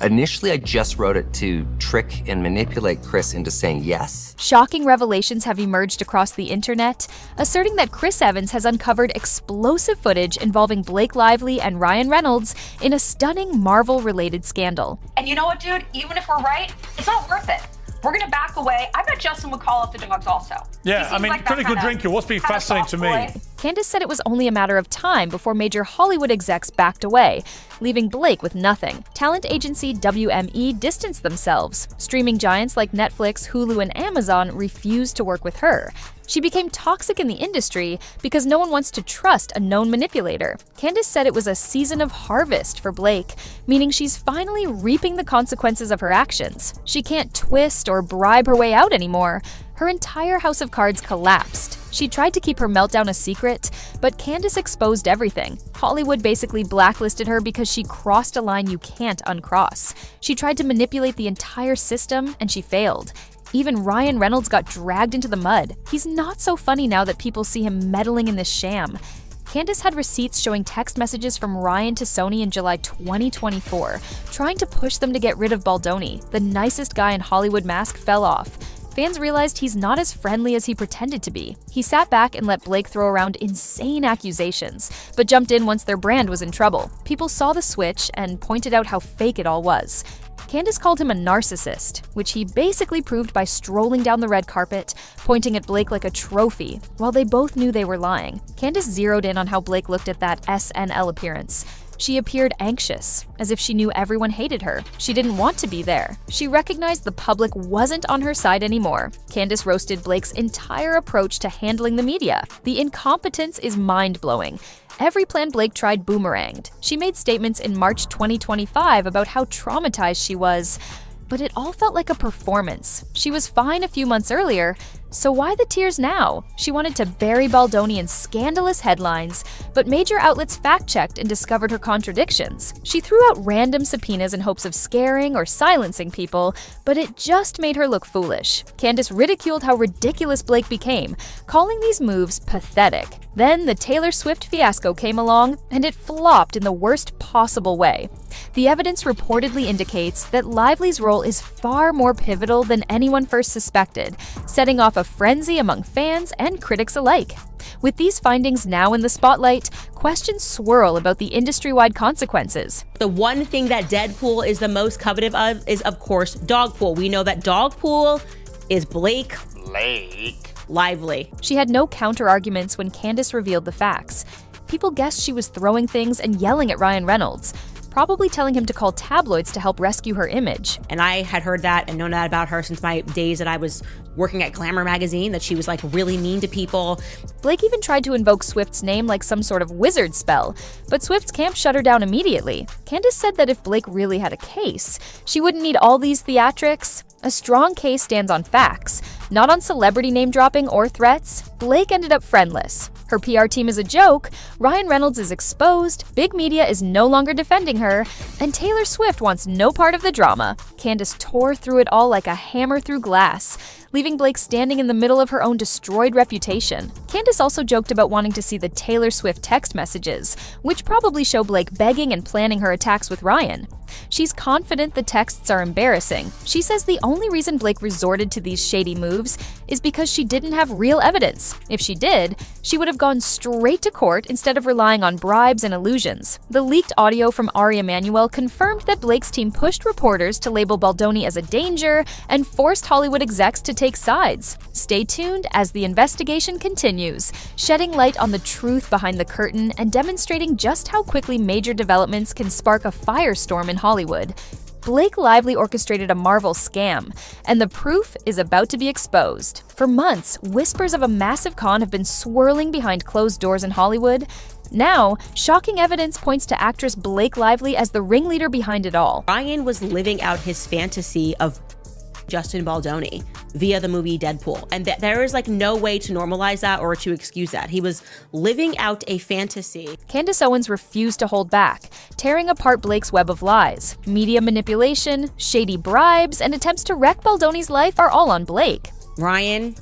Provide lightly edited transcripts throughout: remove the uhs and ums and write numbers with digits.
Initially, I just wrote it to trick and manipulate Chris into saying yes. Shocking revelations have emerged across the internet, asserting that Chris Evans has uncovered explosive footage involving Blake Lively and Ryan Reynolds in a stunning Marvel-related scandal. And you know what, dude? Even if we're right, it's not worth it. We're gonna back away. I bet Justin would call off the dogs also. Yeah, I mean, like pretty good drinker. What's been fascinating to me. Candace said it was only a matter of time before major Hollywood execs backed away, leaving Blake with nothing. Talent agency WME distanced themselves. Streaming giants like Netflix, Hulu, and Amazon refused to work with her. She became toxic in the industry because no one wants to trust a known manipulator. Candace said it was a season of harvest for Blake, meaning she's finally reaping the consequences of her actions. She can't twist or bribe her way out anymore. Her entire house of cards collapsed. She tried to keep her meltdown a secret, but Candace exposed everything. Hollywood basically blacklisted her because she crossed a line you can't uncross. She tried to manipulate the entire system, and she failed. Even Ryan Reynolds got dragged into the mud. He's not so funny now that people see him meddling in this sham. Candace had receipts showing text messages from Ryan to Sony in July 2024, trying to push them to get rid of Baldoni. The nicest guy in Hollywood mask fell off. Fans realized he's not as friendly as he pretended to be. He sat back and let Blake throw around insane accusations, but jumped in once their brand was in trouble. People saw the switch and pointed out how fake it all was. Candace called him a narcissist, which he basically proved by strolling down the red carpet, pointing at Blake like a trophy, while they both knew they were lying. Candace zeroed in on how Blake looked at that SNL appearance. She appeared anxious, as if she knew everyone hated her. She didn't want to be there. She recognized the public wasn't on her side anymore. Candace roasted Blake's entire approach to handling the media. The incompetence is mind-blowing. Every plan Blake tried boomeranged. She made statements in March 2025 about how traumatized she was, but it all felt like a performance. She was fine a few months earlier, so why the tears now? She wanted to bury Baldoni in scandalous headlines, but major outlets fact-checked and discovered her contradictions. She threw out random subpoenas in hopes of scaring or silencing people, but it just made her look foolish. Candace ridiculed how ridiculous Blake became, calling these moves pathetic. Then the Taylor Swift fiasco came along, and it flopped in the worst possible way. The evidence reportedly indicates that Lively's role is far more pivotal than anyone first suspected, setting off a frenzy among fans and critics alike. With these findings now in the spotlight, questions swirl about the industry-wide consequences. The one thing that Deadpool is the most coveted of is, of course, Dogpool. We know that Dogpool is Blake Lively. She had no counter-arguments when Candace revealed the facts. People guessed she was throwing things and yelling at Ryan Reynolds, probably telling him to call tabloids to help rescue her image. And I had heard that and known that about her since my days that I was working at Glamour magazine, that she was like really mean to people. Blake even tried to invoke Swift's name like some sort of wizard spell, but Swift's camp shut her down immediately. Candace said that if Blake really had a case, she wouldn't need all these theatrics. A strong case stands on facts, not on celebrity name-dropping or threats. Blake ended up friendless. Her PR team is a joke, Ryan Reynolds is exposed, big media is no longer defending her, and Taylor Swift wants no part of the drama. Candace tore through it all like a hammer through glass, leaving Blake standing in the middle of her own destroyed reputation. Candace also joked about wanting to see the Taylor Swift text messages, which probably show Blake begging and planning her attacks with Ryan. She's confident the texts are embarrassing. She says the only reason Blake resorted to these shady moves is because she didn't have real evidence. If she did, she would have gone straight to court instead of relying on bribes and illusions. The leaked audio from Ari Emanuel confirmed that Blake's team pushed reporters to label Baldoni as a danger and forced Hollywood execs to take sides. Stay tuned as the investigation continues, shedding light on the truth behind the curtain and demonstrating just how quickly major developments can spark a firestorm in Hollywood. Blake Lively orchestrated a Marvel scam, and the proof is about to be exposed. For months, whispers of a massive con have been swirling behind closed doors in Hollywood. Now, shocking evidence points to actress Blake Lively as the ringleader behind it all. Ryan was living out his fantasy of Justin Baldoni via the movie Deadpool, and there is like no way to normalize that or to excuse that. He was living out a fantasy. Candace Owens refused to hold back, tearing apart Blake's web of lies. Media manipulation, shady bribes, and attempts to wreck Baldoni's life are all on Blake. Ryan,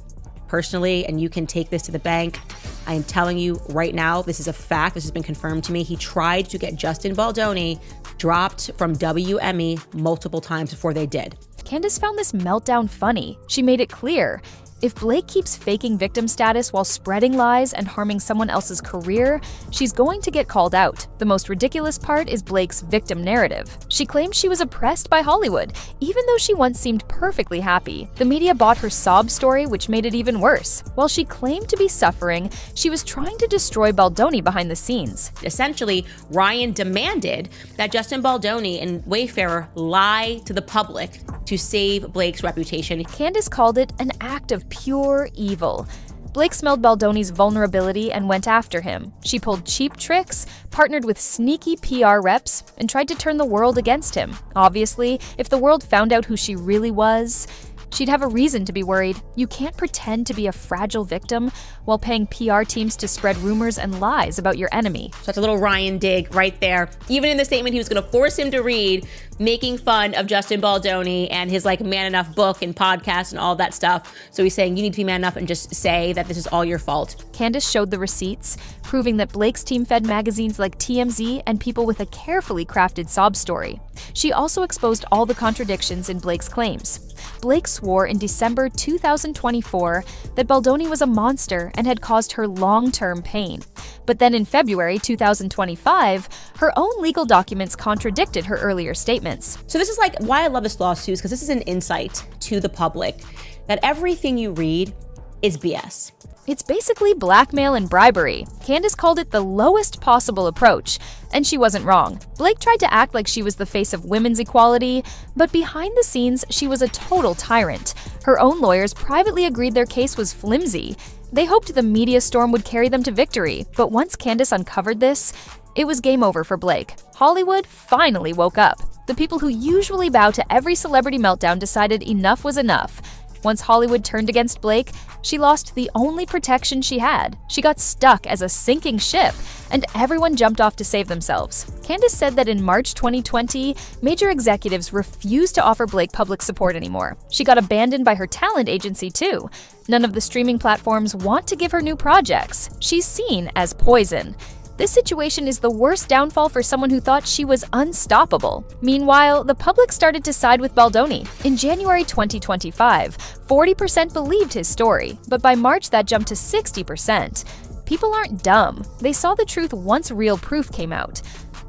personally, and you can take this to the bank, I am telling you right now, this is a fact. This has been confirmed to me. He tried to get Justin Baldoni dropped from WME multiple times before they did. Candace found this meltdown funny. She made it clear, if Blake keeps faking victim status while spreading lies and harming someone else's career, she's going to get called out. The most ridiculous part is Blake's victim narrative. She claims she was oppressed by Hollywood, even though she once seemed perfectly happy. The media bought her sob story, which made it even worse. While she claimed to be suffering, she was trying to destroy Baldoni behind the scenes. Essentially, Ryan demanded that Justin Baldoni and Wayfarer lie to the public to save Blake's reputation. Candace called it an act of pure evil. Blake smelled Baldoni's vulnerability and went after him. She pulled cheap tricks, partnered with sneaky PR reps, and tried to turn the world against him. Obviously, if the world found out who she really was, she'd have a reason to be worried. You can't pretend to be a fragile victim while paying PR teams to spread rumors and lies about your enemy. So that's a little Ryan dig right there. Even in the statement he was going to force him to read, making fun of Justin Baldoni and his Man Enough book and podcast and all that stuff. So he's saying you need to be man enough and just say that this is all your fault. Candace showed the receipts, proving that Blake's team fed magazines like TMZ and People with a carefully crafted sob story. She also exposed all the contradictions in Blake's claims. Blake swore in December 2024 that Baldoni was a monster and had caused her long-term pain. But then in February 2025, her own legal documents contradicted her earlier statements. So this is why I love this lawsuit, because this is an insight to the public that everything you read is BS. It's basically blackmail and bribery. Candace called it the lowest possible approach, and she wasn't wrong. Blake tried to act like she was the face of women's equality, but behind the scenes, she was a total tyrant. Her own lawyers privately agreed their case was flimsy. They hoped the media storm would carry them to victory, but once Candace uncovered this, it was game over for Blake. Hollywood finally woke up. The people who usually bow to every celebrity meltdown decided enough was enough. Once Hollywood turned against Blake, she lost the only protection she had. She got stuck as a sinking ship, and everyone jumped off to save themselves. Candace said that in March 2020, major executives refused to offer Blake public support anymore. She got abandoned by her talent agency too. None of the streaming platforms want to give her new projects. She's seen as poison. This situation is the worst downfall for someone who thought she was unstoppable. Meanwhile, the public started to side with Baldoni. In January 2025, 40% believed his story, but by March that jumped to 60%. People aren't dumb. They saw the truth once real proof came out.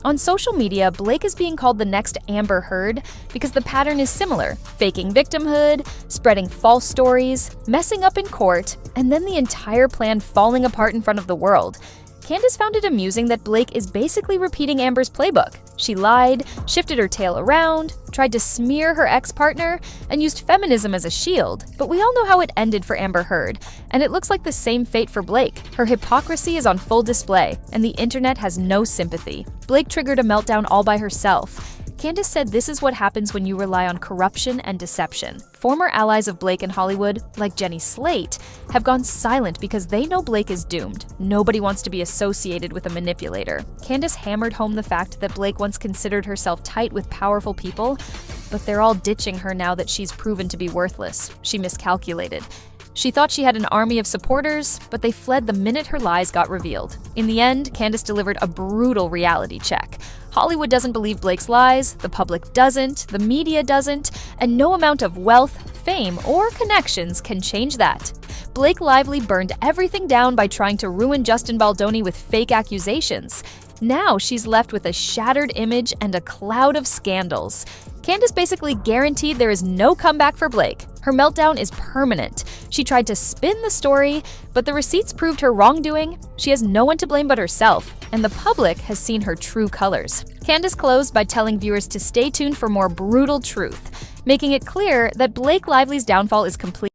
On social media, Blake is being called the next Amber Heard because the pattern is similar: faking victimhood, spreading false stories, messing up in court, and then the entire plan falling apart in front of the world. Candace found it amusing that Blake is basically repeating Amber's playbook. She lied, shifted her tale around, tried to smear her ex-partner, and used feminism as a shield. But we all know how it ended for Amber Heard, and it looks like the same fate for Blake. Her hypocrisy is on full display, and the internet has no sympathy. Blake triggered a meltdown all by herself. Candace said this is what happens when you rely on corruption and deception. Former allies of Blake in Hollywood, like Jenny Slate, have gone silent because they know Blake is doomed. Nobody wants to be associated with a manipulator. Candace hammered home the fact that Blake once considered herself tight with powerful people, but they're all ditching her now that she's proven to be worthless. She miscalculated. She thought she had an army of supporters, but they fled the minute her lies got revealed. In the end, Candace delivered a brutal reality check. Hollywood doesn't believe Blake's lies, the public doesn't, the media doesn't, and no amount of wealth, fame, or connections can change that. Blake Lively burned everything down by trying to ruin Justin Baldoni with fake accusations. Now she's left with a shattered image and a cloud of scandals. Candace basically guaranteed there is no comeback for Blake. Her meltdown is permanent. She tried to spin the story, but the receipts proved her wrongdoing. She has no one to blame but herself, and the public has seen her true colors. Candace closed by telling viewers to stay tuned for more brutal truth, making it clear that Blake Lively's downfall is complete.